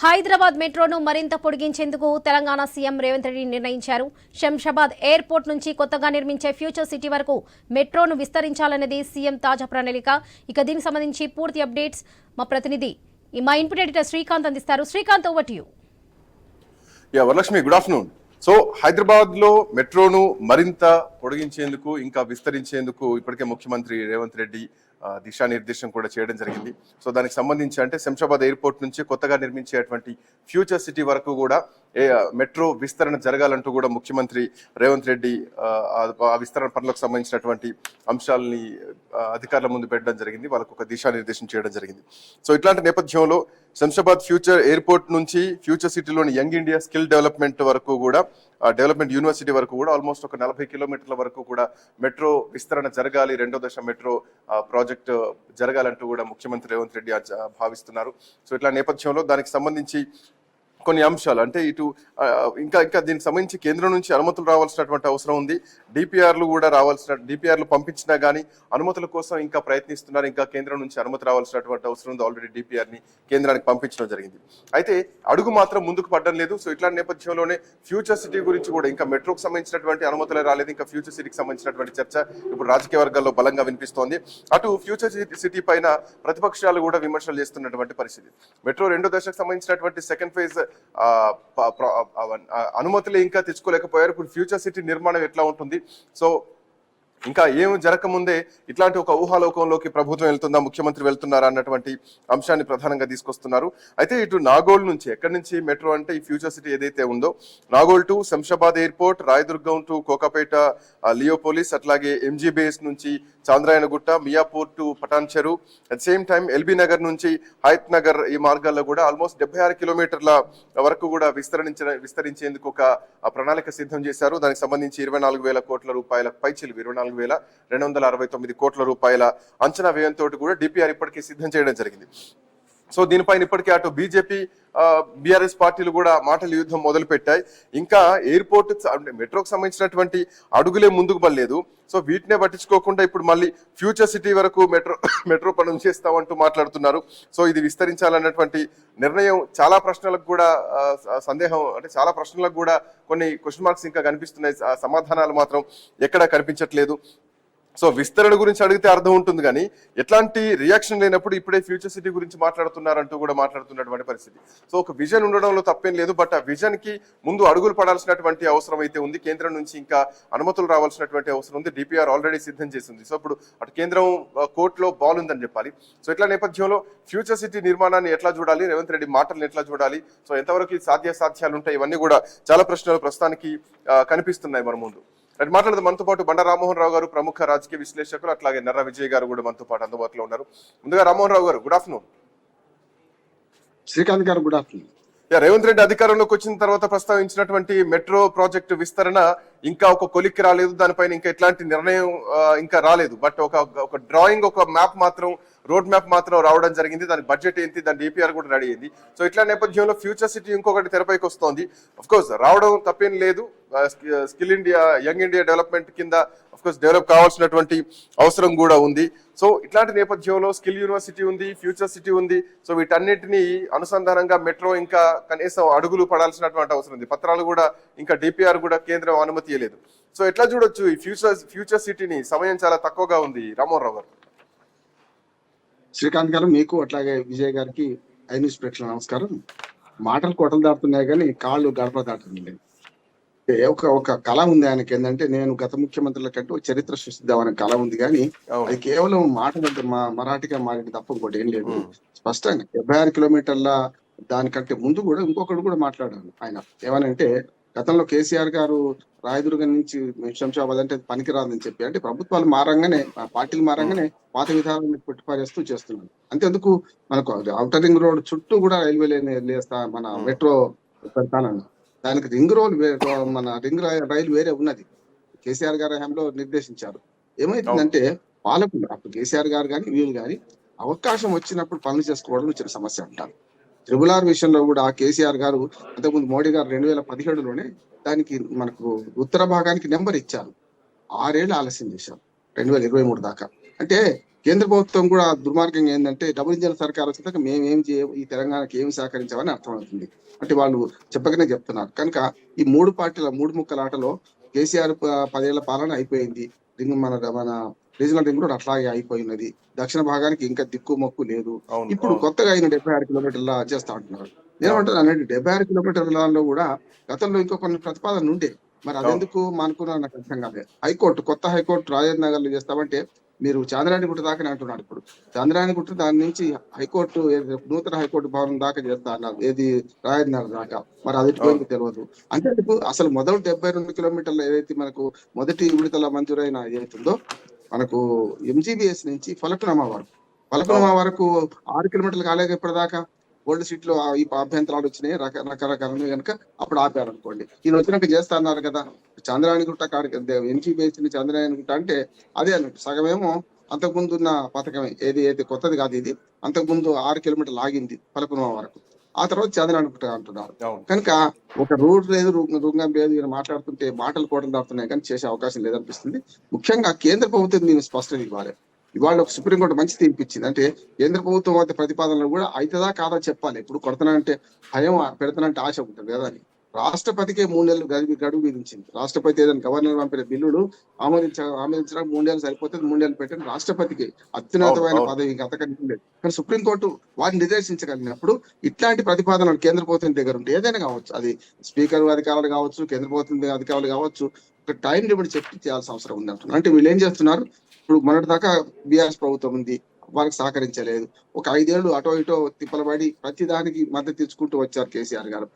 హైదరాబాద్ మెట్రోను మరింత పొడిగించేందుకు తెలంగాణ సీఎం రేవంత్ రెడ్డి నిర్ణయించారు. శంషాబాద్ ఎయిర్పోర్ట్ నుంచి కొత్తగా నిర్మించే ఫ్యూచర్ సిటీ వరకు మెట్రోను విస్తరించాలన్నది సీఎం తాజా ప్రణాళిక. ఇక దీనికి సంబంధించి పూర్తి అప్డేట్స్ మా ప్రతినిధి మా ఇన్పుట్ ఎడిటర్ శ్రీకాంత్ అందిస్తారు. Srikanth, over to you. Varalakshmi, good afternoon. So Hyderabad లో మెట్రోను మరింత పొడిగించేందుకు ఇంకా విస్తరించేందుకు ఇప్పటికే ముఖ్యమంత్రి రేవంత్ రెడ్డి దిశానిర్దేశం కూడా చేయడం జరిగింది. సో దానికి సంబంధించి అంటే శంషాబాద్ ఎయిర్పోర్ట్ నుంచి కొత్తగా నిర్మించేటువంటి ఫ్యూచర్ సిటీ వరకు కూడా మెట్రో విస్తరణ జరగాలంటూ కూడా ముఖ్యమంత్రి రేవంత్ రెడ్డి ఆ విస్తరణ పనులకు సంబంధించినటువంటి అంశాలని అధికారుల ముందు పెట్టడం జరిగింది. వాళ్ళకు ఒక దిశానిర్దేశం చేయడం జరిగింది. సో ఇట్లాంటి నేపథ్యంలో శంషాబాద్ ఫ్యూచర్ ఎయిర్పోర్ట్ నుంచి ఫ్యూచర్ సిటీలోని యంగ్ ఇండియా స్కిల్ డెవలప్మెంట్ వరకు కూడా డెవలప్మెంట్ యూనివర్సిటీ వరకు కూడా ఆల్మోస్ట్ ఒక 40 కిలోమీటర్ల వరకు కూడా మెట్రో విస్తరణ జరగాలి, రెండో దశ మెట్రో ప్రాజెక్ట్ జరగాలంటూ కూడా ముఖ్యమంత్రి రేవంత్ రెడ్డి భావిస్తున్నారు. సో ఇట్లా నేపథ్యంలో దానికి సంబంధించి కొన్ని అంశాలు అంటే ఇటు ఇంకా దీనికి సంబంధించి కేంద్రం నుంచి అనుమతులు రావాల్సినటువంటి అవసరం ఉంది. డిపిఆర్లు కూడా డిపిఆర్లు పంపించినా కానీ అనుమతుల కోసం ఇంకా ప్రయత్నిస్తున్నారు. ఇంకా కేంద్రం నుంచి అనుమతి రావాల్సినటువంటి అవసరం ఉంది. ఆల్రెడీ డిపిఆర్ని కేంద్రానికి పంపించడం జరిగింది. అయితే అడుగు మాత్రం ముందుకు పడడం లేదు. సో ఇట్లాంటి నేపథ్యంలోనే ఫ్యూచర్ సిటీ గురించి కూడా ఇంకా మెట్రోకి సంబంధించినటువంటి అనుమతులే రాలేదు. ఇంకా ఫ్యూచర్ సిటీకి సంబంధించినటువంటి చర్చ ఇప్పుడు రాజకీయ వర్గాల్లో బలంగా వినిపిస్తోంది. అటు ఫ్యూచర్ సిటీ పైన ప్రతిపక్షాలు కూడా విమర్శలు చేస్తున్నటువంటి పరిస్థితి. మెట్రో రెండో దశకు సంబంధించినటువంటి సెకండ్ ఫేజ్ అనుమతులు ఇంకా తెచ్చుకోలేకపోయారు. ఇప్పుడు ఫ్యూచర్ సిటీ నిర్మాణం ఎట్లా ఉంటుంది, సో ఇంకా ఏమి జరగకముందే ఇట్లాంటి ఒక ఊహాలోకంలోకి ప్రభుత్వం వెళ్తుందా, ముఖ్యమంత్రి వెళ్తున్నారా అన్నటువంటి అంశాన్ని ప్రధానంగా తీసుకొస్తున్నారు. అయితే ఇటు నాగోల్ నుంచి ఎక్కడి నుంచి మెట్రో అంటే ఈ ఫ్యూచర్ సిటీ ఏదైతే ఉందో Nagole to Shamshabad airport, Rayadurgam to Kokapet Neopolis, అట్లాగే ఎంజీ బేస్ నుంచి Chandrayangutta, Miyapur to Patancheru, at same time LB Nagar నుంచి హయత్ నగర్, ఈ మార్గాల్లో కూడా ఆల్మోస్ట్ 76 కిలోమీటర్ల వరకు కూడా విస్తరించేందుకు ఒక ప్రణాళిక సిద్ధం చేశారు. దానికి సంబంధించి 24,000 కోట్ల రూపాయల పైచిలుకు 24,269 కోట్ల రూపాయల అంచనా వ్యయంతో కూడా డిపిఆర్ ఇప్పటికీ సిద్ధం చేయడం జరిగింది. సో దీనిపైన ఇప్పటికే అటు బీజేపీ బీఆర్ఎస్ పార్టీలు కూడా మాటల యుద్ధం మొదలు పెట్టాయి. ఇంకా ఎయిర్పోర్ట్ అంటే మెట్రోకి సంబంధించినటువంటి అడుగులే ముందుకు పడలేదు. సో వీటినే పట్టించుకోకుండా ఇప్పుడు మళ్ళీ ఫ్యూచర్ సిటీ వరకు మెట్రో పనులు చేస్తామంటూ మాట్లాడుతున్నారు. సో ఇది విస్తరించాలన్నటువంటి నిర్ణయం చాలా ప్రశ్నలకు కూడా సందేహం అంటే చాలా ప్రశ్నలకు కూడా కొన్ని క్వశ్చన్ మార్క్స్ ఇంకా కనిపిస్తున్నాయి. సమాధానాలు మాత్రం ఎక్కడా కనిపించట్లేదు. సో విస్తరణ గురించి అడిగితే అర్థం ఉంటుంది కానీ ఎట్లాంటి రియాక్షన్ లేనప్పుడు ఇప్పుడే ఫ్యూచర్ సిటీ గురించి మాట్లాడుతున్నారంటూ కూడా మాట్లాడుతున్నటువంటి పరిస్థితి. సో ఒక విజన్ ఉండడంలో తప్పేం లేదు. బట్ ఆ విజన్ కి ముందు అడుగులు పడాల్సినటువంటి అవసరం అయితే ఉంది. కేంద్రం నుంచి ఇంకా అనుమతులు రావాల్సినటువంటి అవసరం ఉంది. డిపిఆర్ ఆల్రెడీ సిద్ధం చేసింది. సో ఇప్పుడు అటు కేంద్రం కోర్టులో బాల్ ఉందని చెప్పాలి. సో ఇట్లా నేపథ్యంలో ఫ్యూచర్ సిటీ నిర్మాణాన్ని ఎట్లా చూడాలి, రేవంత్ రెడ్డి మాటలను ఎట్లా చూడాలి, సో ఎంతవరకు సాధ్యాసాధ్యాలు ఉంటాయి, ఇవన్నీ కూడా చాలా ప్రశ్నలు ప్రస్తుతానికి కనిపిస్తున్నాయి మన ముందు. అది మాట్లాడదు మనతో పాటు బండ రామ్మోహన్ రావు గారు, ప్రముఖ రాజకీయ విశ్లేషకులు, అట్లాగే నర్ర విజయ్ గారు కూడా మనతో పాటు అందుబాటులో ఉన్నారు. ముందుగా రామ్మోహన్ రావు గారు, గుడ్ ఆఫ్టర్నూన్. శ్రీకాంత్ గారు, గుడ్ ఆఫ్టర్నూన్. రేవంత్ రెడ్డి అధికారంలోకి వచ్చిన తర్వాత ప్రస్తావించినటువంటి మెట్రో ప్రాజెక్టు విస్తరణ ఇంకా ఒక కొలిక్కి రాలేదు. దానిపైన ఇంకా ఎట్లాంటి నిర్ణయం ఇంకా రాలేదు. బట్ ఒక డ్రాయింగ్, ఒక మ్యాప్ మాత్రం, రోడ్ మ్యాప్ మాత్రం రావడం జరిగింది. దాని బడ్జెట్ ఏంటి, దాని డిపిఆర్ కూడా రెడీ అయింది. సో ఇట్లా నేపథ్యంలో ఫ్యూచర్ సిటీ ఇంకొకటి తెరపైకి వస్తోంది. అఫ్ కోర్స్ రావడం తప్పేం లేదు. Skill India, young India development కింద అఫ్ కోర్స్ డెవలప్ కావాల్సినటువంటి అవసరం కూడా ఉంది. సో ఇట్లాంటి నేపథ్యంలో స్కిల్ యూనివర్సిటీ ఉంది, ఫ్యూచర్ సిటీ ఉంది. సో వీటన్నిటిని అనుసంధానంగా మెట్రో ఇంకా కనీసం అడుగులు పడాల్సినటువంటి అవసరం ఉంది. పత్రాలు కూడా ఇంకా డిపిఆర్ కూడా కేంద్రం అనుమతి ఇవ్వలేదు. సో ఎట్లా చూడొచ్చు ఈ ఫ్యూచర్ సిటీని? సమయం చాలా తక్కువగా ఉంది. రామ్మోహన్ రావు గారు. శ్రీకాంత్ గారు, మీకు అట్లాగే విజయ్ గారికి ఐ న్యూస్ ప్రేక్షకుల నమస్కారం. మాటలు కొట్టలు దాటుతున్నాయి కానీ కాళ్ళు గడప దాటుతున్నాయి. ఒక కళ ఉంది ఆయనకి. ఏంటంటే నేను గత ముఖ్యమంత్రుల కంటే ఒక చరిత్ర సృష్టిద్దామనే కళ ఉంది కానీ అది కేవలం మాటలంటే మరాఠీగా మారింది తప్ప ఇంకోటి ఏం లేదు. స్పష్టంగా 76 కిలోమీటర్ల దానికంటే ముందు కూడా ఇంకొకటి కూడా మాట్లాడాను ఆయన. ఏమనంటే గతంలో కేసీఆర్ గారు రాయదుర్గం నుంచి శంషాబాద్ అంటే పనికిరాదని చెప్పి, అంటే ప్రభుత్వాలు మారంగానే, పార్టీలు మారంగానే పాత విధానాన్ని కొట్టిపారేస్తూ చేస్తున్నారు. అంతేందుకు మనకు ఔటర్ రింగ్ రోడ్ చుట్టూ కూడా రైల్వే లైన్ మన మెట్రో పెడతానని, దానికి రింగ్ రోడ్ మన రింగ్ రైలు వేరే ఉన్నది. కేసీఆర్ గారి హయాంలో నిర్దేశించారు. ఏమైతుందంటే పాలకులు అప్పుడు కేసీఆర్ గారు కానీ వీళ్ళు కానీ అవకాశం వచ్చినప్పుడు పనులు చేసుకోవడం చిన్న సమస్య అంటారు. RRR విషయంలో కూడా కేసీఆర్ గారు అంతకుముందు మోడీ గారు 2017లోనే దానికి మనకు ఉత్తర భాగానికి నెంబర్ ఇచ్చారు. 6 ఏళ్ళు ఆలస్యం చేశారు 2023 దాకా. అంటే కేంద్ర ప్రభుత్వం కూడా దుర్మార్గంగా ఏంటంటే డబుల్ ఇంజన్ సర్కార్ వచ్చేదాకా మేమేం చేయం, ఈ తెలంగాణకి ఏం సహకరించామని అర్థమవుతుంది. అంటే వాళ్ళు చెప్పకనే చెప్తున్నారు. కనుక ఈ మూడు పార్టీల మూడు ముక్కల ఆటలో కేసీఆర్ 10 ఏళ్ల పాలన అయిపోయింది. మన రీజనల్ రింగ్ రోడ్ అట్లాగే అయిపోయినది. దక్షిణ భాగానికి ఇంకా దిక్కు మొక్కు లేదు. అవును, ఇప్పుడు అవును. కొత్తగా ఆయన 76 కిలోమీటర్ల చేస్తా అంటున్నారు. నేనేమంటాను అన్నట్టు 76 కిలోమీటర్లలో కూడా గతంలో ఇంకో కొన్ని ప్రతిపాదనలు ఉండే, మరి అదెందుకు మానుకున్నా నాకు అర్థం కాలేదు. హైకోర్టు కొత్త హైకోర్టు రాజేంద్ర నగర్ లో చేస్తామంటే మీరు చాంద్రాయణగుట్ట దాకానే అంటున్నాడు. ఇప్పుడు చాంద్రాయణగుట్ట దాని నుంచి హైకోర్టు నూతన హైకోర్టు భవనం దాకా చేస్తా అన్నారు, ఏది రాజేంద్ర నగర్ దాకా. మరి అది పోయింది తెలియదు. అంటే అసలు మొదలు 72 కిలోమీటర్లు ఏదైతే మనకు మొదటి విడతల మంజూరైన ఏదైతుందో మనకు ఎంజీబీఎస్ నుంచి ఫలక్నామా వరకు 6 కిలోమీటర్లు కాలేక ఇప్పటిదాకా ఓల్డ్ సీట్ లో ఈ అభ్యంతరాలు వచ్చినాయి రకరకాల కనుక అప్పుడు ఆపారు అనుకోండి. ఈయన వచ్చినాక చేస్తా అన్నారు కదా. చంద్రాయణగుట్ట కాడికి ఎంజీబీఎస్ ని చంద్రాయణగుట్ట అంటే అదే అన్నట్టు సగమేమో అంతకుముందు ఉన్న పథకమే, ఏది కొత్తది కాదు ఇది. అంతకుముందు 6 కిలోమీటర్లు ఆగింది ఫలక్నామా వరకు, ఆ తర్వాత చంద్రాయణగుట్ట అంటున్నారు. కనుక ఒక రూట్ లేదు, రుంగం లేదు. ఈయన మాట్లాడుతుంటే మాటలు కూడా దాటుతున్నాయి కానీ చేసే అవకాశం లేదనిపిస్తుంది. ముఖ్యంగా కేంద్ర ప్రభుత్వం దీన్ని స్పష్టత ఇవ్వాలి. ఇవాళ ఒక సుప్రీంకోర్టు మంచి తీర్పు ఇచ్చింది. అంటే కేంద్ర ప్రభుత్వం వద్ద ప్రతిపాదనలు కూడా అవుతుందా కాదా చెప్పాలి. ఇప్పుడు కొడతానంటే భయం, పెడతానంటే ఆశ ఉంటుంది కదా అని. రాష్ట్రపతికే 3 నెలలు గడువు విధించింది. రాష్ట్రపతి ఏదైనా గవర్నర్ పంపిన బిల్లులు ఆమోదించడానికి 3 నెలలు సరిపోతుంది. 3 నెలలు పెట్టిన రాష్ట్రపతికి అత్యున్నతమైన పదవి అంతకంటే లేదు. కానీ సుప్రీంకోర్టు వారిని నిర్దేశించగలిగినప్పుడు ఇట్లాంటి ప్రతిపాదనలు కేంద్ర ప్రభుత్వం దగ్గర ఉంటే ఏదైనా కావచ్చు, అది స్పీకర్ అధికారులు కావచ్చు, కేంద్ర ప్రభుత్వం అధికారులు కావచ్చు, ఒక టైం లిమిట్ చెప్పి చేయాల్సిన అవసరం ఉంది అంటున్నారు. అంటే వీళ్ళు ఏం చేస్తున్నారు, ఇప్పుడు మొన్నటి దాకా బీఆర్ఎస్ ప్రభుత్వం ఉంది, వాళ్ళకి సహకరించలేదు. ఒక 5 ఏళ్లు అటో ఇటో తిప్పలబడి ప్రతి దానికి మద్దతు తెచ్చుకుంటూ వచ్చారు కేసీఆర్ గారు.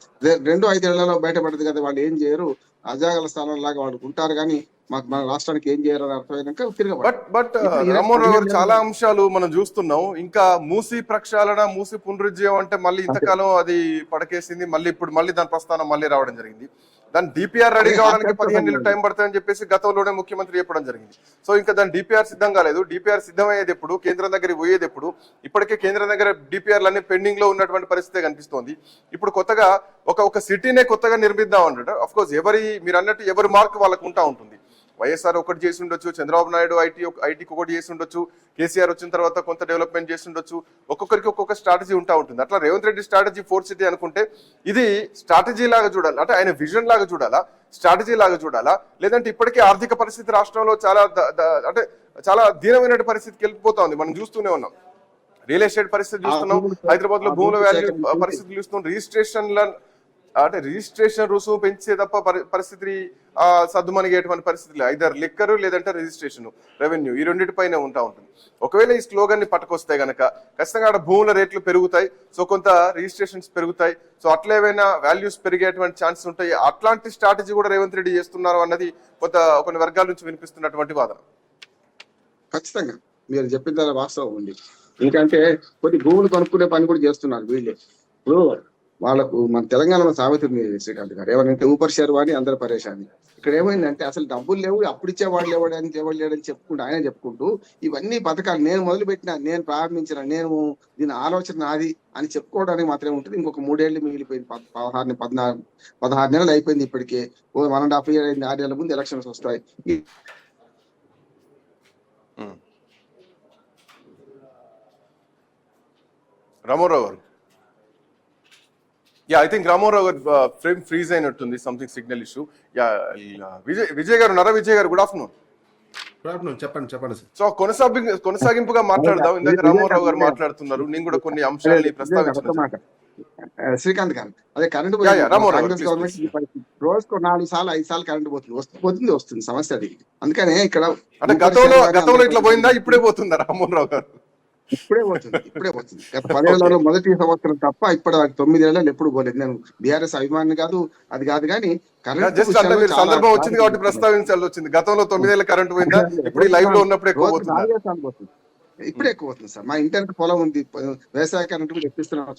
2-5 ఏళ్లలో బయటపడదు కదా వాళ్ళు ఏం చేయరు, అజాగల స్థానం లాగా వాళ్ళు ఉంటారు కానీ మన రాష్ట్రానికి ఏం చేయరు అని అర్థమైనాక తిరగబడి. బట్ రామ్మోహన్ గారు చాలా అంశాలు మనం చూస్తున్నాం. ఇంకా మూసి ప్రక్షాళన, మూసి పునరుజ్జీవం అంటే మళ్ళీ ఇంతకాలం అది పడకేసింది, మళ్ళీ దాని ప్రస్థానం మళ్ళీ రావడం జరిగింది. దాని డిపిఆర్ రెడీ కావడానికి 15 నెలలు టైం పడుతుందని చెప్పేసి గతంలోనే ముఖ్యమంత్రి చెప్పడం జరిగింది. సో ఇంకా దాని డిపిఆర్ సిద్ధం కాలేదు. డిపిఆర్ సిద్ధమయ్యేది ఎప్పుడు, కేంద్రం దగ్గరికి పోయేది ఎప్పుడు? ఇప్పటికే కేంద్రం దగ్గర డిపిఆర్లు అన్ని పెండింగ్ లో ఉన్నటువంటి పరిస్థితి కనిపిస్తోంది. ఇప్పుడు కొత్తగా ఒక సిటీనే కొత్తగా నిర్మిద్దాం అంటారు. అఫ్ కోర్స్ మీరు అన్నట్టు ఎవరి మార్క్ వాళ్ళకు ఉంటా ఉంటుంది. వైఎస్ఆర్ ఒకటి చేసి ఉండొచ్చు, చంద్రబాబు నాయుడు ఐటీకి ఒకటి చేసి ఉండొచ్చు, కేసీఆర్ వచ్చిన తర్వాత కొంత డెవలప్మెంట్ చేసి ఉండొచ్చు. ఒక్కొక్కరికి ఒక్కొక్క స్ట్రాటజీ ఉంటా ఉంటుంది. అట్లా రేవంత్ రెడ్డి స్ట్రాటజీ 4 సిటీ అనుకుంటే ఇది స్ట్రాటజీ లాగా చూడాలి, అంటే ఆయన విజన్ లాగా చూడాలా, స్ట్రాటజీ లాగా చూడాలా, లేదంటే ఇప్పటికే ఆర్థిక పరిస్థితి రాష్ట్రంలో చాలా దీనమైన పరిస్థితికి వెళ్ళిపోతా ఉంది. మనం చూస్తూనే ఉన్నాం. రియల్ ఎస్టేట్ పరిస్థితి చూస్తున్నాం, హైదరాబాద్ లో భూముల వాల్యూ పరిస్థితి చూస్తున్నాం, రిజిస్ట్రేషన్ రుసుము పెంచే తప్ప పరిస్థితి సద్దుమణిగేటువంటి పరిస్థితులు ఐదర్ లిక్కర్ లేదంటే రిజిస్ట్రేషన్ రెవెన్యూ, ఈ రెండింటిపైనే ఉంటుంది. ఒకవేళ ఈ స్లోగన్ ని పట్టుకొస్తే గనక ఖచ్చితంగా భూముల రేట్లు పెరుగుతాయి, సో కొంత రిజిస్ట్రేషన్స్ పెరుగుతాయి, సో అట్లా ఏమైనా వాల్యూస్ పెరిగేటువంటి ఛాన్సెస్ ఉంటాయి. అట్లాంటి స్ట్రాటజీ కూడా రేవంత్ రెడ్డి చేస్తున్నారు అన్నది కొన్ని వర్గాల నుంచి వినిపిస్తున్నటువంటి వాదన. ఖచ్చితంగా మీరు చెప్పిన దాని వాస్తవం ఉంది. ఎందుకంటే కొన్ని భూములు కొనుక్కునే పని కూడా చేస్తున్నారు వీళ్ళే. ఇప్పుడు వాళ్ళకు మన తెలంగాణలో సామెత ఉంది శ్రీకాంత్ గారు, ఏమనంటే ఊపర్ షేర్ అని అందరు పరేషాని. ఇక్కడ ఏమైందంటే అసలు డబ్బులు లేవు, అప్పుడు ఇచ్చేవాడు లేవని చెప్పుకుంటూ ఆయన చెప్పుకుంటూ ఇవన్నీ పథకాలు నేను మొదలు పెట్టినా, నేను ప్రారంభించిన, నేను దీని ఆలోచన నాది అని చెప్పుకోవడానికి మాత్రమే ఉంటుంది. ఇంకొక 3 ఏళ్ళు మిగిలిపోయింది. 16 నెలలు అయిపోయింది ఇప్పటికే. 1.5 year అయింది. 6 నెలల ముందు ఎలక్షన్స్ వస్తాయి. రామారావు గారు, ఐ థింక్ రామారావు గారు ఫ్రేమ్ ఫ్రీజ్ అయినట్టుంది, సంథింగ్ సిగ్నల్ ఇష్యూ. విజయ్ గారు, విజయ్ గారు, గుడ్ ఆఫ్టర్నూన్. చెప్పండి సార్. సో కొనసాగింపుగా మాట్లాడదాం. ఇందాక రామారావు గారు మాట్లాడుతున్నారు, నేను కూడా కొన్ని అంశాలని ప్రస్తావించాను. శ్రీకాంత్ గారు, అదే కరెంట్ కాంగ్రెస్ గవర్నమెంట్ రోజుకు 4 సార్లు 5 సార్లు కరెంట్ వస్తుంది సమస్య అది. అందుకనే ఇక్కడ అంటే గతంలో ఇట్లా పోయిందా, ఇప్పుడే పోతుందా రామారావు గారు? ఇప్పుడే పోతుంది. గత 10 ఏళ్లలో మొదటి సంవత్సరం తప్ప ఇప్పటి 9 ఏళ్ళు ఎప్పుడు పోలేదు. నేను బీఆర్ఎస్ అభిమాని కాదు, అది కాదు, కానీ సందర్భం వచ్చింది కాబట్టి ప్రస్తావించాల్సి వచ్చింది. గతంలో 9 ఏళ్ళ కరెంట్ పోయిందా, ఇప్పుడు లైవ్ లో ఉన్నప్పుడు ఎక్కువ పోతుంది. ఇప్పుడే ఎక్కువ అవుతుంది సార్. మా ఇంటి పొలం ఉంది, వ్యవసాయ కరెంట్ కూడా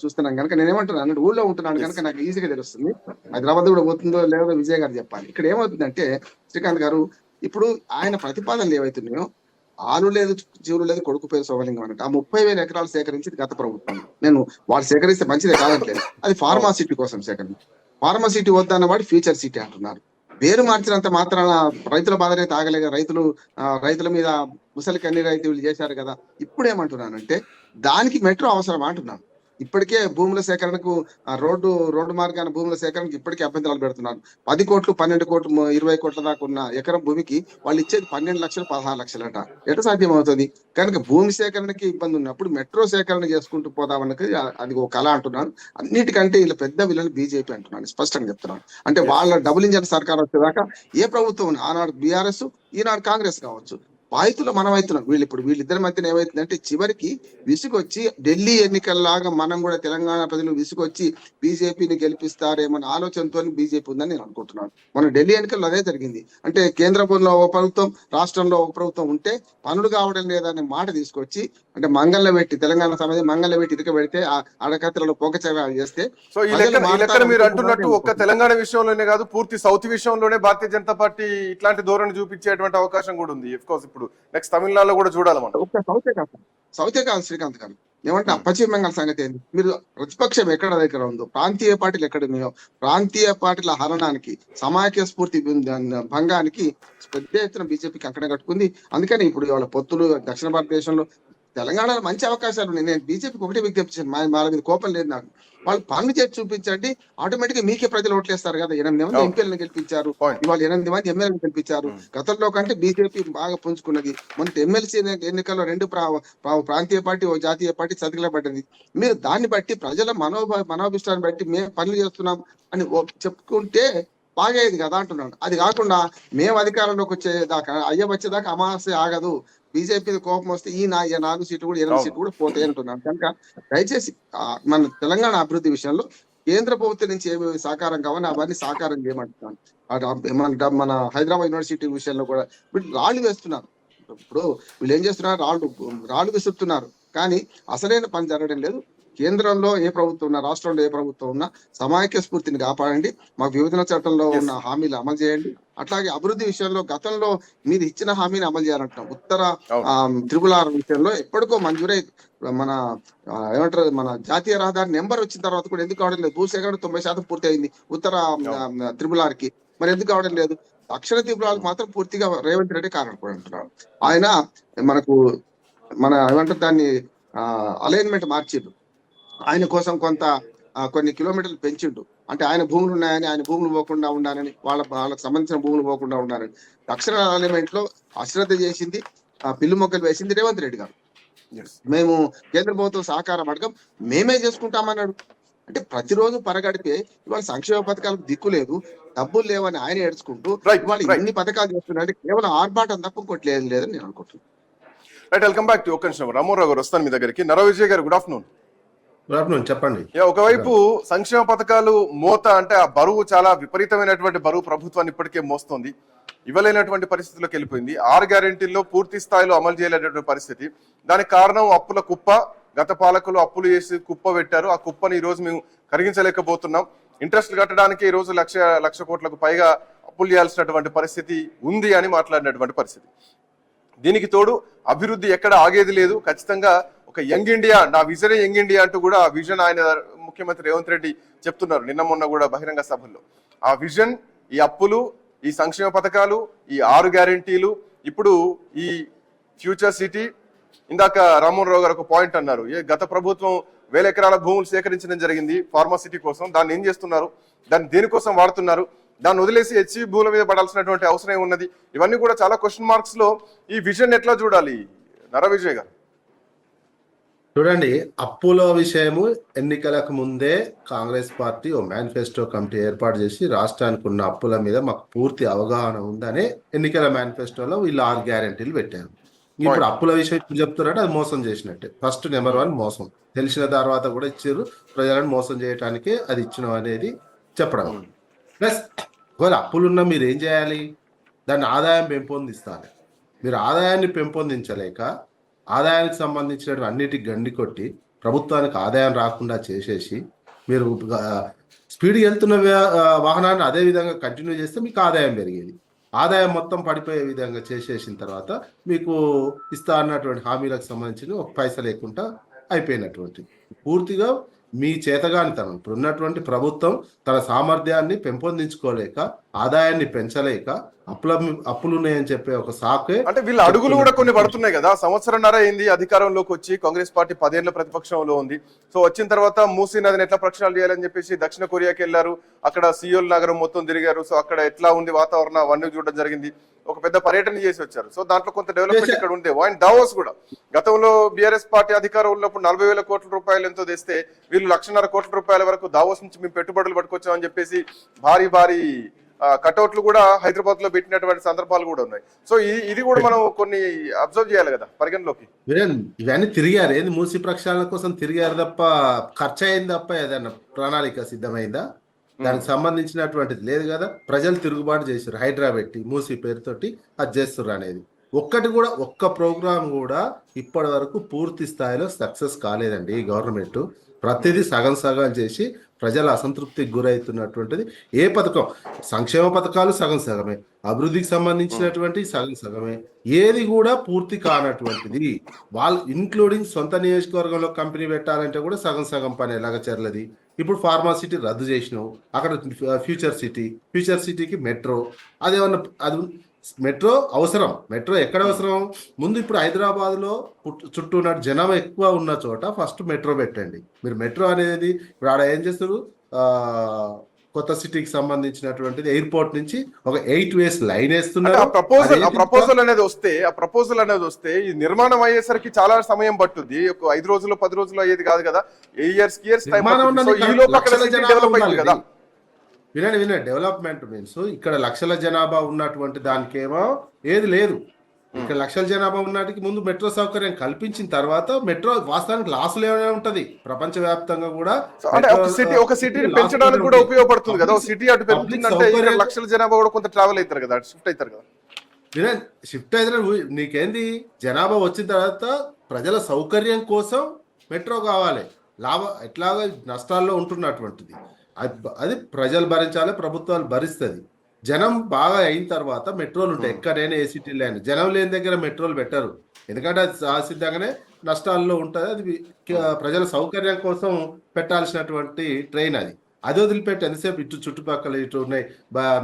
చూస్తున్నాం కనుక నేనేమంటున్నాను అన్నట్టు ఊళ్ళో ఉంటున్నాను కనుక నాకు ఈజీగా తెలుస్తుంది. హైదరాబాద్ కూడా పోతుందో లేదో విజయ్ గారు చెప్పాలి. ఇక్కడ ఏమవుతుందంటే శ్రీకాంత్ గారు, ఇప్పుడు ఆయన ప్రతిపాదనలు ఏవైతున్నాయో ఆలు లేదు, జీవులు లేదు, కొడుకు పేరు సోమలింగం అన్నట్టు ఆ 30,000 ఎకరాలు సేకరించింది గత ప్రభుత్వం. నేను వాళ్ళు సేకరిస్తే మంచిదే కాదంటలేదు, అది ఫార్మా సిటీ కోసం సేకరించి. ఫార్మా సిటీ వద్దన్న వాడు ఫ్యూచర్ సిటీ అంటున్నారు. పేరు మార్చినంత మాత్రాన రైతుల బాధనే తాగలేక రైతుల మీద ముసలి కన్నీరు అయితే వీళ్ళు చేశారు కదా. ఇప్పుడు ఏమంటున్నానంటే దానికి మెట్రో అవసరం అంటున్నాను. ఇప్పటికే భూముల సేకరణకు రోడ్డు మార్గాన భూముల సేకరణకు ఇప్పటికే అభ్యంతరాలు పెడుతున్నారు. 10 కోట్లు 12 కోట్లు 20 కోట్ల దాకా ఉన్న ఎకరం భూమికి వాళ్ళు ఇచ్చేది 12 లక్షలు 16 లక్షలట. ఎట్లా సాధ్యం అవుతుంది? కనుక భూమి సేకరణకి ఇబ్బంది ఉన్నప్పుడు మెట్రో సేకరణ చేసుకుంటూ పోదామన్నది అది ఒక కళ అంటున్నాను. అన్నిటికంటే వీళ్ళ పెద్ద విలన్ బీజేపీ అంటున్నాను, స్పష్టంగా చెప్తున్నాను. అంటే వాళ్ళ డబుల్ ఇంజన్ సర్కార్ వచ్చేదాకా ఏ ప్రభుత్వం, ఆనాడు బీఆర్ఎస్, ఈనాడు కాంగ్రెస్ కావచ్చు, బాధితులు మనం అవుతున్నాం. వీళ్ళిద్దరి మధ్యన ఏమైతుందంటే చివరికి విసుగొచ్చి ఢిల్లీ ఎన్నికల్లాగా మనం కూడా తెలంగాణ ప్రజలు విసుగొచ్చి బీజేపీని గెలిపిస్తారేమన్న ఆలోచనతో బీజేపీ ఉందని నేను అనుకుంటున్నాను. మన ఢిల్లీ ఎన్నికల్లో అదే జరిగింది. అంటే కేంద్రంలో ఒక ప్రభుత్వం, రాష్ట్రంలో ఒక ప్రభుత్వం ఉంటే పనులు కావడం లేదనే మాట తీసుకొచ్చి, అంటే మంగళ పెట్టి తెలంగాణ సమాజం మంగళ పెట్టి ఇరుక పెడితే ఆ అడకత్తలలో పోకచేవ చేస్తే. సో ఈ లెక్క మీరు అంటున్నట్టు ఒక్క తెలంగాణ విషయంలోనే కాదు, పూర్తి సౌత్ విషయంలోనే భారతీయ జనతా పార్టీ ఇట్లాంటి ధోరణి చూపించేటువంటి అవకాశం కూడా ఉంది. ఆఫ్ కోర్స్ ఇప్పుడు నెక్స్ట్ తమిళనాడులో కూడా చూడాలి మనం. సౌతే కాదు శ్రీకాంత్ గారు, ఏమంటే పశ్చిమ బెంగాల్ సంగతి ఏంటి? మీరు ప్రతిపక్షం ఎక్కడ దగ్గర ఉందో, ప్రాంతీయ పార్టీలు ఎక్కడ ఉన్నాయో, ప్రాంతీయ పార్టీల హరణానికి, సమాఖ్య స్ఫూర్తి భంగానికి పెద్ద ఎత్తున బీజేపీకి అక్కడ కట్టుకుంది. అందుకని ఇప్పుడు వాళ్ళ పొత్తులు దక్షిణ భారతదేశంలో తెలంగాణలో మంచి అవకాశాలు ఉన్నాయి. నేను బీజేపీకి ఒకటే విజ్ఞప్తి, వాళ్ళ మీద కోపం లేదు నాకు. వాళ్ళు పనులు చేసి చూపించండి, ఆటోమేటిక్ గా మీకే ప్రజలు ఓట్లేస్తారు కదా. 8 మంది ఎంపీలను గెలిపించారు, ఇవాళ 8 మంది ఎమ్మెల్యేలను గెలిపించారు. గతంలో కంటే బీజేపీ బాగా పుంజుకున్నది. మన ఎమ్మెల్సీ ఎన్నికల్లో 2 ప్రాంతీయ పార్టీ, ఓ జాతీయ పార్టీ చతికిలబడ్డది. మీరు దాన్ని బట్టి ప్రజల మనోభిష్టాన్ని బట్టి మేము పనులు చేస్తున్నాం అని చెప్పుకుంటే బాగేది కదా అంటున్నాను. అది కాకుండా మేము అధికారంలోకి వచ్చేదాకా వచ్చేదాకా అమావాస్య ఆగదు, బీజేపీ కోపం వస్తే ఈ 4 సీట్లు కూడా 8 సీట్లు కూడా పోతాయి అంటున్నాను. కనుక దయచేసి మన తెలంగాణ అభివృద్ధి విషయంలో కేంద్ర ప్రభుత్వం నుంచి ఏమి సహకారం కావాలని అవన్నీ సహకారం చేయమంటున్నాను. మన హైదరాబాద్ యూనివర్సిటీ విషయంలో కూడా వీళ్ళు రాళ్ళు వేస్తున్నారు. ఇప్పుడు వీళ్ళు ఏం చేస్తున్నారు, రాళ్ళు విసురుతున్నారు, కానీ అసలైన పని జరగడం లేదు. కేంద్రంలో ఏ ప్రభుత్వం ఉన్నా, రాష్ట్రంలో ఏ ప్రభుత్వం ఉన్నా సమాఖ్య స్ఫూర్తిని కాపాడండి, మాకు విభజన చట్టంలో ఉన్న హామీలు అమలు చేయండి. అట్లాగే అభివృద్ధి విషయంలో గతంలో మీరు ఇచ్చిన హామీని అమలు చేయాలంటున్నాం. ఉత్తర త్రిపులార్ విషయంలో ఎప్పటికో మంజూరై మన ఏమంటారు, మన జాతీయ రహదారి నెంబర్ వచ్చిన తర్వాత కూడా ఎందుకు కావడం లేదు? భూసేకరణ 90% పూర్తి అయింది ఉత్తర త్రిపులార్కి, మరి ఎందుకు కావడం లేదు? దక్షిణ త్రిపులార్కి మాత్రం పూర్తిగా రేవంత్ రెడ్డి కారణం కూడా అంటున్నాడు. ఆయన మన ఏమంటారు దాన్ని అలైన్మెంట్ మార్చిండు, ఆయన కోసం కొన్ని కిలోమీటర్లు పెంచిండు. అంటే ఆయన భూములు ఉన్నాయని, ఆయన భూములు పోకుండా ఉండాలని, వాళ్ళకి సంబంధించిన భూములు పోకుండా ఉండాలని దక్షిణ అలైన్మెంట్ లో అశ్రద్ధ చేసింది, పిల్లు మొక్కలు వేసింది రేవంత్ రెడ్డి గారు. మేము కేంద్ర ప్రభుత్వం సహకారం అడగం, మేమే చేసుకుంటామన్నాడు. అంటే ప్రతిరోజు పరగడిపే ఇవాళ సంక్షేమ పథకాలకు దిక్కు లేదు, డబ్బులు లేవని ఆయన ఏడ్చుకుంటూ ఇవాళ ఇన్ని పథకాలు చేస్తున్నారంటే కేవలం ఆర్భాటం తప్ప ఇంకోటి లేదని నేను అనుకుంటున్నాను. రైట్, వెల్కమ్ బ్యాక్ టు ఒక్క నిమిషం. రామారావు గారు వస్తాను మీ దగ్గరికి. నరవ విజయ్ గారు, గుడ్ ఆఫ్టర్నూన్. చెప్పండి. ఒకవైపు సంక్షేమ పథకాలు మోత, అంటే ఆ బరువు చాలా విపరీతమైనటువంటి బరువు ప్రభుత్వాన్ని ఇప్పటికే మోస్తుంది, ఇవ్వలేనటువంటి పరిస్థితిలోకి వెళ్ళిపోయింది. 6 గ్యారెంటీల్లో పూర్తి స్థాయిలో అమలు చేయలేనటువంటి పరిస్థితి. దానికి కారణం అప్పుల కుప్ప. గత పాలకులు అప్పులు చేసి కుప్ప పెట్టారు, ఆ కుప్పని ఈ రోజు మేము కరిగించలేకపోతున్నాం. ఇంట్రెస్ట్ కట్టడానికి ఈ రోజు లక్ష కోట్లకు పైగా అప్పులు చేయాల్సినటువంటి పరిస్థితి ఉంది అని మాట్లాడినటువంటి పరిస్థితి. దీనికి తోడు అభివృద్ధి ఎక్కడ ఆగేది లేదు. ఖచ్చితంగా ఒక యంగ్ ఇండియా, నా విజనే యంగ్ ఇండియా అంటూ కూడా ఆ విజన్ ఆయన ముఖ్యమంత్రి రేవంత్ రెడ్డి చెప్తున్నారు నిన్న మొన్న కూడా బహిరంగ సభల్లో. ఆ విజన్, ఈ అప్పులు, ఈ సంక్షేమ పథకాలు, ఈ 6 గ్యారెంటీలు, ఇప్పుడు ఈ ఫ్యూచర్ సిటీ. ఇందాక రామ్మోహన్ రావు గారు ఒక పాయింట్ అన్నారు, గత ప్రభుత్వం 1000 ఎకరాల భూములు సేకరించడం జరిగింది ఫార్మాసిటీ కోసం. దాన్ని ఏం చేస్తున్నారు, దాన్ని దేనికోసం వాడుతున్నారు, దాన్ని వదిలేసి హెచ్సి భూముల మీద పడాల్సినటువంటి అవసరం ఉన్నది. ఇవన్నీ కూడా చాలా క్వశ్చన్ మార్క్స్ లో. ఈ విజన్ ఎట్లా చూడాలి నర విజయ్ గారు? చూడండి, అప్పుల విషయము ఎన్నికలకు ముందే కాంగ్రెస్ పార్టీ ఓ మేనిఫెస్టో కమిటీ ఏర్పాటు చేసి రాష్ట్రానికి ఉన్న అప్పుల మీద మాకు పూర్తి అవగాహన ఉందనే ఎన్నికల మేనిఫెస్టోలో వీళ్ళు 6 గ్యారెంటీలు పెట్టారు. ఇప్పుడు అప్పుల విషయం చెప్తున్నారంటే అది మోసం చేసినట్టే. ఫస్ట్ నెంబర్ 1 మోసం. తెలిసిన తర్వాత కూడా ఇచ్చారు, ప్రజలను మోసం చేయడానికి అది ఇచ్చిన అనేది చెప్పడం. ప్లస్ ఒకవేళ అప్పులున్నా మీరు ఏం చేయాలి, దాన్ని ఆదాయం పెంపొందిస్తారు. మీరు ఆదాయాన్ని పెంపొందించలేక ఆదాయానికి సంబంధించిన అన్నిటికి గండి కొట్టి ప్రభుత్వానికి ఆదాయం రాకుండా చేసేసి మీరు స్పీడ్గా వెళ్తున్న వాహనాన్ని అదే విధంగా కంటిన్యూ చేస్తే మీకు ఆదాయం పెరిగేది. ఆదాయం మొత్తం పడిపోయే విధంగా చేసేసిన తర్వాత మీకు ఇస్తా అన్నటువంటి హామీలకు సంబంధించిన ఒక పైస లేకుండా అయిపోయినటువంటి పూర్తిగా మీ చేతగానితనం, ఇప్పుడు ఉన్నటువంటి ప్రభుత్వం తన సామర్థ్యాన్ని పెంపొందించుకోలేక, ఆదాయాన్ని పెంచలేక అప్పులు ఉన్నాయని చెప్పే ఒక సాకే. అంటే వీళ్ళ అడుగులు కూడా కొన్ని పడుతున్నాయి కదా. సంవత్సరంన్నర అయింది అధికారంలోకి వచ్చి, కాంగ్రెస్ పార్టీ 10 ఏళ్ల ప్రతిపక్షంలో ఉంది. సో వచ్చిన తర్వాత మూసీ నదిని ఎట్లా ప్రక్షాళన చేయాలని చెప్పేసి దక్షిణ కొరియాకి వెళ్లారు. అక్కడ సియోల్ నగరం మొత్తం తిరిగారు. సో అక్కడ ఎట్లా ఉంది వాతావరణం అవన్నీ చూడడం జరిగింది. ఒక పెద్ద పర్యటన చేసి వచ్చారు. సో దాంట్లో కొంత డెవలప్మెంట్ ఇక్కడ ఉంది. అండ్ దావోస్ కూడా గతంలో బీఆర్ఎస్ పార్టీ అధికారం ఉన్నప్పుడు 40,000 కోట్ల రూపాయలు ఎంతో తెస్తే వీళ్ళు 1,50,000 కోట్ల రూపాయల వరకు దావోస్ నుంచి మేము పెట్టుబడులు పట్టుకొచ్చామని చెప్పేసి భారీ భారీ కటౌట్లు కూడా హైదరాబాద్ లో పెట్టినటువంటి సందర్భాలు కూడా ఉన్నాయి. సో ఇది కూడా మనం కొన్ని అబ్జర్వ్ చేయాలి కదా పరిగణలోకి. ఇవన్నీ తిరిగారు, ఏది మూసి ప్రక్షాళన కోసం తిరిగారు తప్ప ఖర్చు అయింది తప్ప ఏదైనా ప్రణాళిక సిద్ధమైందా? దానికి సంబంధించినటువంటిది లేదు కదా. ప్రజలు తిరుగుబాటు చేశారు, హైదరాబాద్ మూసి పేరుతోటి అది చేస్తారు అనేది. ఒక్క ప్రోగ్రామ్ కూడా ఇప్పటి వరకు పూర్తి స్థాయిలో సక్సెస్ కాలేదండి. ఈ గవర్నమెంట్ ప్రతిదీ సగం సగం చేసి ప్రజల అసంతృప్తికి గురవుతున్నటువంటిది. ఏ పథకం, సంక్షేమ పథకాలు సగం సగమే, అభివృద్ధికి సంబంధించినటువంటి సగం సగమే, ఏది కూడా పూర్తి కానటువంటిది. వాళ్ళు ఇంక్లూడింగ్ సొంత నియోజకవర్గంలో కంపెనీ పెట్టాలంటే కూడా సగం సగం పని ఎలాగ చెర్లది. ఇప్పుడు ఫార్మాసిటీ రద్దు చేసినావు, అక్కడ ఫ్యూచర్ సిటీకి మెట్రో, అదేమన్నా అది మెట్రో అవసరం. మెట్రో ఎక్కడ అవసరం? ముందు ఇప్పుడు హైదరాబాద్ లో చుట్టూ ఉన్న జనం ఎక్కువ ఉన్న చోట ఫస్ట్ మెట్రో పెట్టండి. మీరు మెట్రో అనేది ఇప్పుడు ఆడ ఏం చేస్తారు, కొత్త సిటీకి సంబంధించినటువంటిది ఎయిర్పోర్ట్ నుంచి ఒక 8 ways లైన్ వేస్తున్నారు. ఆ ప్రపోజల్ అనేది వస్తే ఈ నిర్మాణం అయ్యేసరికి చాలా సమయం పట్టుద్ది. ఒక 5 రోజులు 10 రోజులు అయ్యేది కాదు కదా. Years time. వినండి, డెవలప్మెంట్ మీన్స్ ఇక్కడ లక్షల జనాభా ఉన్నటువంటి దానికేమో ఏది లేదు. ఇక్కడ లక్షల జనాభా ఉన్నటికి ముందు మెట్రో సౌకర్యం కల్పించిన తర్వాత మెట్రో వాస్తవానికి లాసులు ఏమైనా ఉంటది ప్రపంచవ్యాప్తంగా కూడా. ఒక సిటీని పెంచడానికి కూడా ఉపయోగపడుతుంది కదా. సిటీ అటు పెరుగుతుందంటే లక్షల జనాభా కూడా కొంత ట్రావెల్ అవుతారు కదా, షిఫ్ట్ అవుతారు కదా. షిఫ్ట్ అయితే నీకేంది, జనాభా వచ్చిన తర్వాత ప్రజల సౌకర్యం కోసం మెట్రో కావాలి. ఎట్లాగా నష్టాల్లో ఉంటున్నటువంటిది అది ప్రజలు భరించాలి, ప్రభుత్వాలు భరిస్తుంది. జనం బాగా అయిన తర్వాత మెట్రోలు ఉంటాయి, ఎక్కడైనా ఏ సిటీలో అయినా. జనం లేని దగ్గర మెట్రోలు పెట్టరు, ఎందుకంటే అది సహసిద్ధంగానే నష్టాల్లో ఉంటుంది. అది ప్రజల సౌకర్యం కోసం పెట్టాల్సినటువంటి ట్రైన్ అది వదిలిపెట్టి ఎంతసేపు ఇటు చుట్టుపక్కల ఇటు ఉన్నాయి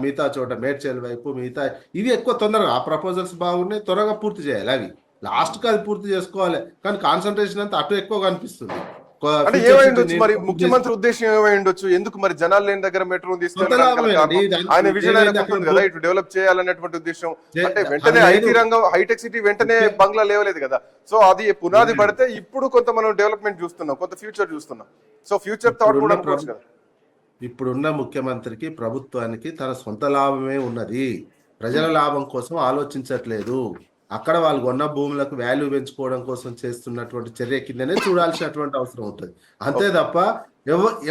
మిగతా చోట మేడ్చల్ వైపు మిగతా ఇవి ఎక్కువ తొందరగా ఆ ప్రపోజల్స్ బాగున్నాయి, త్వరగా పూర్తి చేయాలి. అవి లాస్ట్కి అది పూర్తి చేసుకోవాలి, కానీ కాన్సన్ట్రేషన్ అంతా అటు ఎక్కువ కనిపిస్తుంది. అంటే ఏమైండొచ్చు మరి ముఖ్యమంత్రి ఉద్దేశం ఏమైండొచ్చు? ఎందుకు మరి జనాలు లేని దగ్గర మెట్రో తీసుకెళ్ళాలి? ఆయన విజన్ ఉంటుంది కదా, ఇటు డెవలప్ చేయాలనేటువంటి ఉద్దేశం. అంటే వెంటనే ఐటీ రంగం, హైటెక్ సిటీ వెంటనే బంగ్లా లేవలేదు కదా. సో అది పునాది పడితే ఇప్పుడు కొంత మనం డెవలప్మెంట్ చూస్తున్నాం, కొంత ఫ్యూచర్ చూస్తున్నాం. సో ఫ్యూచర్ థాట్ కూడా అనుకోవచ్చు కదా. ఇప్పుడున్న ముఖ్యమంత్రికి ప్రభుత్వానికి తన సొంత లాభమే ఉన్నది, ప్రజల లాభం కోసం ఆలోచించట్లేదు. అక్కడ వాళ్ళు కొన్న భూములకు వాల్యూ పెంచుకోవడం కోసం చేస్తున్నటువంటి చర్య కిందనే చూడాల్సినటువంటి అవసరం ఉంటుంది. అంతే తప్ప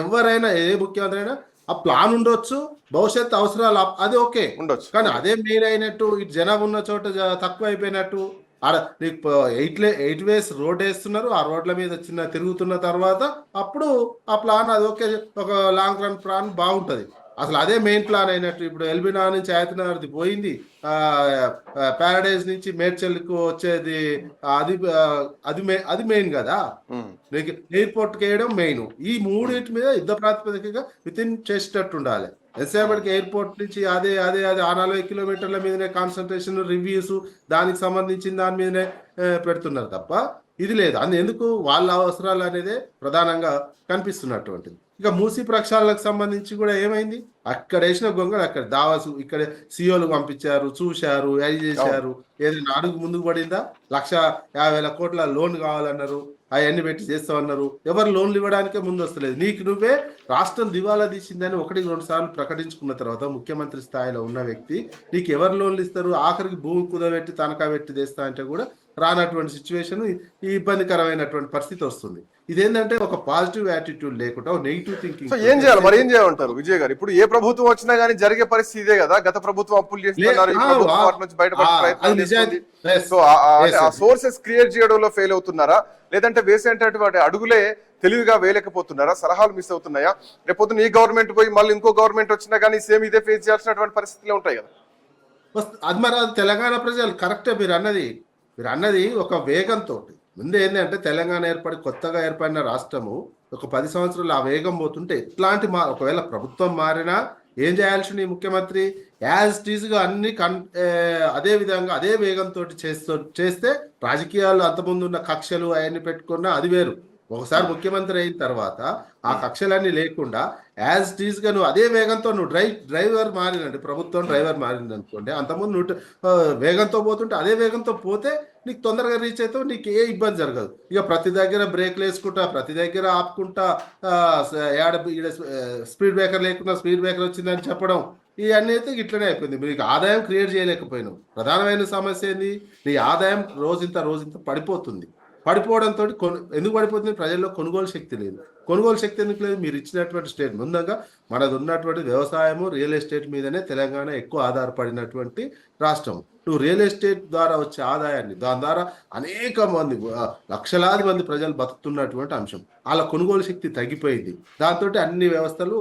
ఎవరైనా ఏ ముఖ్యమంత్రి అయినా ఆ ప్లాన్ ఉండొచ్చు, భవిష్యత్ అవసరాలు అది ఓకే ఉండొచ్చు, కానీ అదే మెయిన్ అయినట్టు ఇటు జనం ఉన్న చోట తక్కువ అయిపోయినట్టు ఆడ నీకు 8 ways రోడ్ వేస్తున్నారు, ఆ రోడ్ల మీద తిరుగుతున్న తర్వాత అప్పుడు ఆ ప్లాన్ అది ఓకే, ఒక లాంగ్ రన్ ప్లాన్ బాగుంటుంది. అసలు అదే మెయిన్ ప్లాన్ అయినట్టు ఇప్పుడు ఎల్బినా నుంచి ఆయతనగర్ది పోయింది, ప్యారడైజ్ నుంచి మేడ్చల్కు వచ్చేది, అది మెయిన్ కదా. నీకు ఎయిర్పోర్ట్ వేయడం మెయిన్. ఈ మూడింటి మీద యుద్ధ ప్రాతిపదికగా వితిన్ చేసేటట్టు ఉండాలి. ఎంతసేపటికి ఎయిర్పోర్ట్ నుంచి అదే ఆ 40 కిలోమీటర్ల మీదనే కాన్సన్ట్రేషన్, రివ్యూస్ దానికి సంబంధించిన దాని మీదనే పెడుతున్నారు తప్ప ఇది లేదు. ఎందుకు వాళ్ళ అవసరాలు అనేది ప్రధానంగా కనిపిస్తున్నటువంటిది. ఇక మూసీ ప్రక్షాళనకు సంబంధించి కూడా ఏమైంది, అక్కడ వేసిన గొంగలు అక్కడ దావాసు, ఇక్కడ సియోలు పంపించారు, చూశారు, అది చేశారు. ఏదైనా అడుగు ముందుకు పడిందా? 1,50,000 కోట్ల లోన్ కావాలన్నారు, అవన్నీ పెట్టి చేస్తామన్నారు. ఎవరు లోన్లు ఇవ్వడానికే ముందు వస్తలేదు. నీకు నువ్వే రాష్ట్రం దివాలా తీసిందని 1-2 సార్లు ప్రకటించుకున్న తర్వాత ముఖ్యమంత్రి స్థాయిలో ఉన్న వ్యక్తి నీకు ఎవరు లోన్లు ఇస్తారు? ఆఖరికి భూమి కుదబెట్టి తనఖా పెట్టి తెస్తా అంటే కూడా రానటువంటి సిచ్యువేషన్, ఈ ఇబ్బందికరమైనటువంటి పరిస్థితి వస్తుంది. ఇదేంటంటే ఒక పాజిటివ్ యాటిట్యూడ్ లేకుండా నెగిటివ్ థింకింగ్. ఏం చేయాలి మరి, ఏం చేయాలంటారు విజయ్ గారు? ఇప్పుడు ఏ ప్రభుత్వం వచ్చినా గానీ జరిగే పరిస్థితి ఇదే కదా. గత ప్రభుత్వం అప్పులు చేస్తున్నారు, సోర్సెస్ క్రియేట్ చేయడంలో ఫెయిల్ అవుతున్నారా, లేదంటే వేసేటటువంటి అడుగులే తెలివిగా వేయలేకపోతున్నారా? సలహాలు మిస్ అవుతున్నాయా? రేపొద్దున ఈ గవర్నమెంట్ పోయి మళ్ళీ ఇంకో గవర్నమెంట్ వచ్చినా కానీ సేమ్ ఇదే ఫేస్ చేయాల్సినటువంటి పరిస్థితులు ఉంటాయి కదా. అది మరి తెలంగాణ ప్రజలు కరెక్టే మీరు అన్నది ఒక వేగంతో. ముందు ఏంటంటే తెలంగాణ కొత్తగా ఏర్పడిన రాష్ట్రము ఒక 10 సంవత్సరాలు ఆ వేగం పోతుంటే ఎట్లాంటి ఒకవేళ ప్రభుత్వం మారినా ఏం చేయాల్సింది ముఖ్యమంత్రి యాజ్ టీజ్గా అన్ని అదే విధంగా అదే వేగంతో చేస్తే రాజకీయాలు అంతకుముందు ఉన్న కక్షలు అవన్నీ పెట్టుకున్నా అది వేరు. ఒకసారి ముఖ్యమంత్రి అయిన తర్వాత ఆ కక్షలన్నీ లేకుండా యాజ్ టీజ్గా నువ్వు అదే వేగంతో నువ్వు డ్రైవర్ మారినండి, ప్రభుత్వం డ్రైవర్ మారింది అనుకోండి, అంతకుముందు వేగంతో పోతుంటే అదే వేగంతో పోతే నీకు తొందరగా రీచ్ అవుతావు, నీకు ఏ ఇబ్బంది జరగదు. ఇక ప్రతి దగ్గర బ్రేక్లు వేసుకుంటా, ప్రతి దగ్గర ఆపుకుంటా, స్పీడ్ బ్రేకర్ లేకుండా స్పీడ్ బ్రేకర్ వచ్చిందని చెప్పడం, ఇవన్నీ అయితే ఇట్లనే అయిపోయింది. మీకు ఆదాయం క్రియేట్ చేయలేకపోయినావు. ప్రధానమైన సమస్య ఏంది, నీ ఆదాయం రోజంత పడిపోతుంది. పడిపోవడంతో ఎందుకు పడిపోతుంది, ప్రజల్లో కొనుగోలు శక్తి లేదు. కొనుగోలు శక్తి ఎందుకు లేదు, మీరు ఇచ్చినటువంటి స్టేట్ ముందుగా మనది ఉన్నటువంటి వ్యవసాయము రియల్ ఎస్టేట్ మీదనే తెలంగాణ ఎక్కువ ఆధారపడినటువంటి రాష్ట్రం. నువ్వు రియల్ ఎస్టేట్ ద్వారా వచ్చే ఆదాయాన్ని, దాని ద్వారా అనేక మంది లక్షలాది మంది ప్రజలు బతుకుతున్నటువంటి అంశం, వాళ్ళ కొనుగోలు శక్తి తగ్గిపోయింది. దాంతో అన్ని వ్యవస్థలు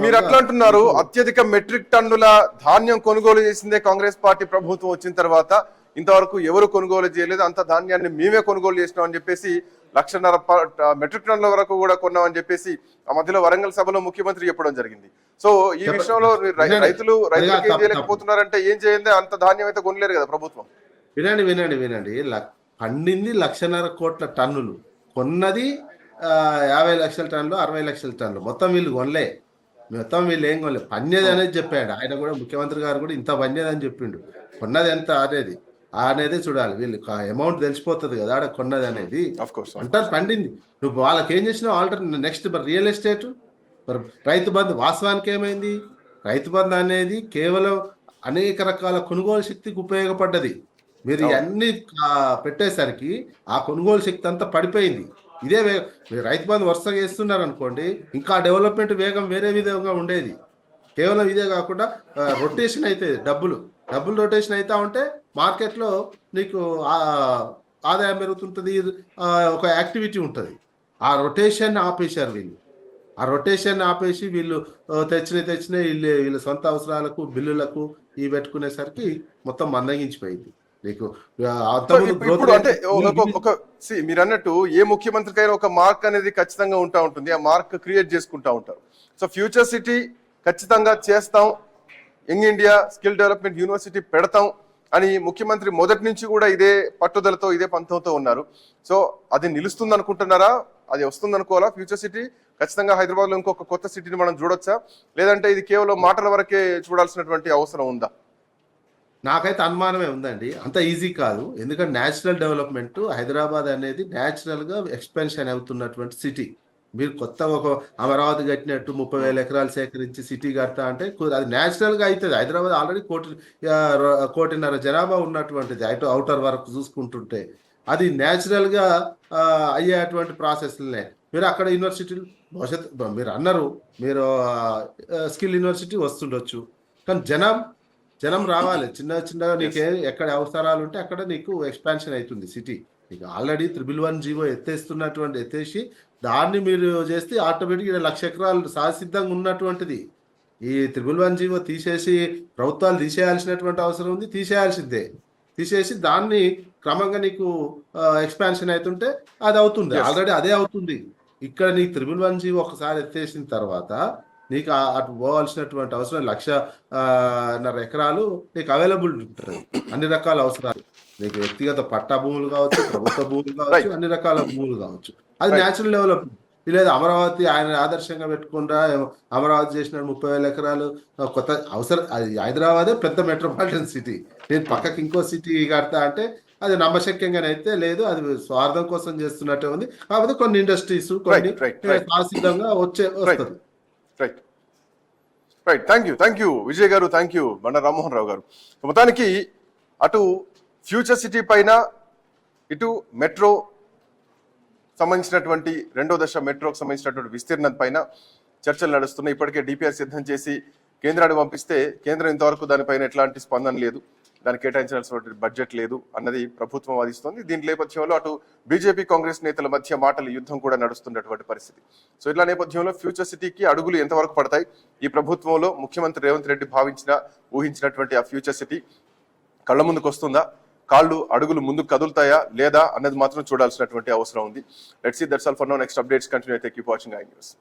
మీరు అట్లా అంటున్నారు. అత్యధిక మెట్రిక్ టన్నుల ధాన్యం కొనుగోలు చేసిందే కాంగ్రెస్ పార్టీ ప్రభుత్వం వచ్చిన తర్వాత. ఇంతవరకు ఎవరు కొనుగోలు చేయలేదు, అంత ధాన్యాన్ని మేమే కొనుగోలు చేసినాం అని చెప్పేసి 1,50,000 మెట్రిక్ టన్నుల వరకు కూడా కొన్నామని చెప్పేసి ఆ మధ్యలో వరంగల్ సభలో ముఖ్యమంత్రి చెప్పడం జరిగింది. సో ఈ విషయంలో రైతులకు ఏం చేయలేకపోతున్నారంటే ఏం చేయండి, అంత ధాన్యం అయితే కొనలేరు కదా ప్రభుత్వం. వినండి పండింది 1,50,000 కోట్ల టన్నులు, కొన్నది 50 లక్షల టన్నులు, 60 లక్షల టన్నులు. మొత్తం వీళ్ళు కొనలే, మొత్తం వీళ్ళు ఏం కొనలేదు. పన్నేది అనేది చెప్పాడు ఆయన కూడా, ముఖ్యమంత్రి గారు కూడా ఇంత పన్నేది అని చెప్పిండు. కొన్నది ఎంత అనేది చూడాలి. వీళ్ళు అమౌంట్ తెలిసిపోతుంది కదా ఆడ కొన్నది అనేది. అంటారు పండింది, నువ్వు వాళ్ళకి ఏం చేసినావు ఆల్టర్నేట్. నెక్స్ట్ మరి రియల్ ఎస్టేట్, మరి రైతు బంధు వాస్తవానికి ఏమైంది? రైతు బంధు అనేది కేవలం అనేక రకాల కొనుగోలు శక్తికి ఉపయోగపడ్డది. మీరు ఇవన్నీ పెట్టేసరికి ఆ కొనుగోలు శక్తి అంతా పడిపోయింది. ఇదే మీరు రైతు బంధు వరుసగా వేస్తున్నారు అనుకోండి, ఇంకా డెవలప్మెంట్ వేగం వేరే విధంగా ఉండేది. కేవలం ఇదే కాకుండా రొటేషన్ అయితే డబ్బులు రొటేషన్ అవుతా ఉంటే మార్కెట్లో నీకు ఆదాయం పెరుగుతుంటుంది, ఒక యాక్టివిటీ ఉంటుంది. ఆ రొటేషన్ ఆపేశారు వీళ్ళు. ఆ రొటేషన్ ఆపేసి వీళ్ళు తెచ్చిన వీళ్ళ సొంత అవసరాలకు బిల్లులకు ఇవి పెట్టుకునేసరికి మొత్తం మందగించిపోయింది. నీకు మీరు అన్నట్టు ఏ ముఖ్యమంత్రికైనా ఒక మార్క్ అనేది ఖచ్చితంగా ఉంటుంది. ఆ మార్క్ క్రియేట్ చేసుకుంటా ఉంటారు. సో ఫ్యూచర్ సిటీ ఖచ్చితంగా చేస్తాం, young India skill development university పెడతాం అని ముఖ్యమంత్రి మొదటి నుంచి కూడా ఇదే పట్టుదలతో ఇదే పంతంతో ఉన్నారు. సో అది నిలుస్తుంది అనుకుంటున్నారా? అది వస్తుంది అనుకోవాలా? ఫ్యూచర్ సిటీ ఖచ్చితంగా హైదరాబాద్ లో ఇంకొక కొత్త సిటీని మనం చూడొచ్చా, లేదంటే ఇది కేవలం మాటల వరకే చూడాల్సినటువంటి అవసరం ఉందా? నాకైతే అనుమానమే ఉందండి, అంత ఈజీ కాదు. ఎందుకంటే న్యాచురల్ డెవలప్మెంట్, హైదరాబాద్ అనేది న్యాచురల్ గా ఎక్స్పెన్షన్ అవుతున్నటువంటి సిటీ. మీరు కొత్తగా ఒక అమరావతి కట్టినట్టు 30,000 ఎకరాలు సేకరించి సిటీ కడతా అంటే అది న్యాచురల్ గా అవుతుంది. హైదరాబాద్ ఆల్రెడీ 1.5 జనాభా ఉన్నటువంటిది. అవుటర్ వరకు చూసుకుంటుంటే అది న్యాచురల్ గా అయ్యేటువంటి ప్రాసెస్లనే. మీరు అక్కడ యూనివర్సిటీలు భవిష్యత్తు మీరు అన్నారు, మీరు స్కిల్ యూనివర్సిటీ వస్తుండొచ్చు, కానీ జనం రావాలి. చిన్నగా నీకు ఎక్కడ అవసరాలు ఉంటే అక్కడ నీకు ఎక్స్పాన్షన్ అవుతుంది సిటీ. నీకు ఆల్రెడీ 111 జీవో ఎత్తేసి దాన్ని మీరు చేస్తే ఆటోమేటిక్ 1,00,000 ఎకరాలు సహసిద్ధంగా ఉన్నటువంటిది. ఈ 111 జీవో తీసేసి ప్రభుత్వాలు తీసేయాల్సినటువంటి అవసరం ఉంది, తీసేసి దాన్ని క్రమంగా నీకు ఎక్స్పాన్షన్ అవుతుంటే అది అవుతుంది. ఆల్రెడీ అదే అవుతుంది. ఇక్కడ నీకు 111 జీవో ఒకసారి ఎత్తేసిన తర్వాత నీకు అటు పోవాల్సినటువంటి అవసరం 1,50,000 ఎకరాలు నీకు అవైలబుల్ ఉంటుంది. అన్ని రకాల అవసరాలు, నీకు వ్యక్తిగత పట్టా భూములు కావచ్చు, ప్రభుత్వ భూములు కావచ్చు, అన్ని రకాల భూములు కావచ్చు. అది న్యాచురల్ డెవలప్మెంట్. లేదు అమరావతి ఆయన ఆదర్శంగా పెట్టుకుంటా అమరావతి చేసిన 30,000 ఎకరాలు కొత్త అవసరం. అది హైదరాబాదే పెద్ద మెట్రోపాలిటన్ సిటీ, నేను పక్కకి ఇంకో సిటీ కడతా అంటే అది నమ్మశక్యంగానైతే లేదు. అది స్వార్థం కోసం చేస్తున్నట్టే ఉంది. కాకపోతే కొన్ని ఇండస్ట్రీస్ కొన్ని సహసిద్ధంగా వస్తుంది. రైట్, థ్యాంక్ యూ విజయ్ గారు, థ్యాంక్ యూ బండారు రామ్మోహన్ రావు గారు. మొత్తానికి అటు ఫ్యూచర్ సిటీ పైన, ఇటు మెట్రో సంబంధించినటువంటి 2వ దశ మెట్రోకి సంబంధించినటువంటి విస్తీర్ణం పైన చర్చలు నడుస్తున్నాయి. ఇప్పటికే డిపిఆర్ సిద్ధం చేసి కేంద్రానికి పంపిస్తే కేంద్రం ఇంతవరకు దానిపైన ఎట్లాంటి స్పందన లేదు, దానికి కేటాయించాల్సిన బడ్జెట్ లేదు అన్నది ప్రభుత్వం వాదిస్తోంది. దీని నేపథ్యంలో అటు బీజేపీ కాంగ్రెస్ నేతల మధ్య మాటల యుద్ధం కూడా నడుస్తున్నటువంటి పరిస్థితి. సో ఇట్లా నేపథ్యంలో ఫ్యూచర్ సిటీకి అడుగులు ఎంతవరకు పడతాయి? ఈ ప్రభుత్వంలో ముఖ్యమంత్రి రేవంత్ రెడ్డి ఊహించినటువంటి ఆ ఫ్యూచర్ సిటీ కళ్ళ ముందుకు వస్తుందా? అడుగులు ముందుకు కదులుతాయా లేదా అన్నది మాత్రం చూడాల్సినటువంటి అవసరం ఉంది. Let's see that's all for now. Next updates continue అయితే కీప్ వాచింగ్ ఐ న్యూస్.